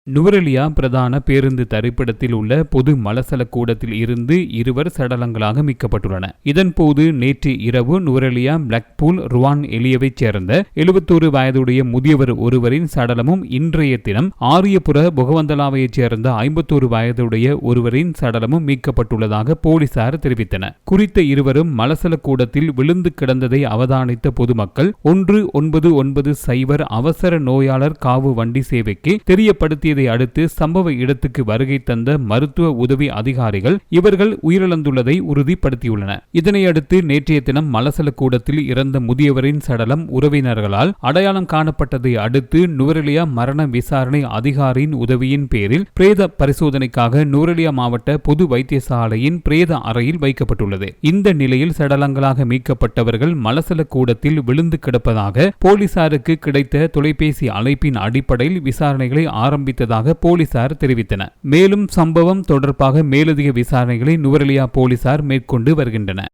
நுவரெலியா பிரதான பேருந்து தரிப்பிடத்தில் உள்ள பொது மலசல கூடத்தில் இருந்து இருவர் சடலங்களாக மீட்கப்பட்டுள்ளன. இதன்போது நேற்று இரவு நுவரெலியா பிளாக்பூல் ருவான் எலியவைச் சேர்ந்த 71 வயதுடைய முதியவர் ஒருவரின் சடலமும், இன்றைய தினம் ஆரியபுர பொகவந்தலாவையைச் சேர்ந்த 51 வயதுடைய ஒருவரின் சடலமும் மீட்கப்பட்டுள்ளதாக போலீசார் தெரிவித்தனர். குறித்த இருவரும் மலசல கூடத்தில் விழுந்து கிடந்ததை அவதானித்த பொதுமக்கள் 1990 அவசர நோயாளர் காவு வண்டி சேவைக்கு தெரியப்படுத்திய அடுத்து சம்பவ இடத்துக்கு வருகை தந்த மருத்துவ உதவி அதிகாரிகள் இவர்கள் உயிரிழந்துள்ளதை உறுதிப்படுத்தியுள்ளனர். இதனையடுத்து நேற்றைய தினம் மலசல கூடத்தில் இறந்த முதியவரின் சடலம் உறவினர்களால் அடையாளம் காணப்பட்டதை அடுத்து நுவரெலியா மரண விசாரணை அதிகாரியின் உதவியின் பேரில் பிரேத பரிசோதனைக்காக நுவரெலியா மாவட்ட பொது வைத்தியசாலையின் பிரேத அறையில் வைக்கப்பட்டுள்ளது. இந்த நிலையில் சடலங்களாக மீட்கப்பட்டவர்கள் மலசல கூடத்தில் விழுந்து கிடப்பதாக போலீசாருக்கு கிடைத்த தொலைபேசி அழைப்பின் அடிப்படையில் விசாரணைகளை ஆரம்பித்த போலீசார் தெரிவித்தனர். மேலும் சம்பவம் தொடர்பாக மேலதிக விசாரணைகளை நுவரெலியா போலீசார் மேற்கொண்டு வருகின்றனர்.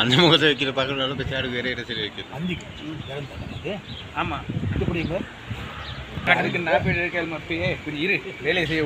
அந்த முகத்தை வைக்கிற பக்கம் பேசாடு வேற இடத்துல வைக்கிறது ஆமாம் வேலை செய்ய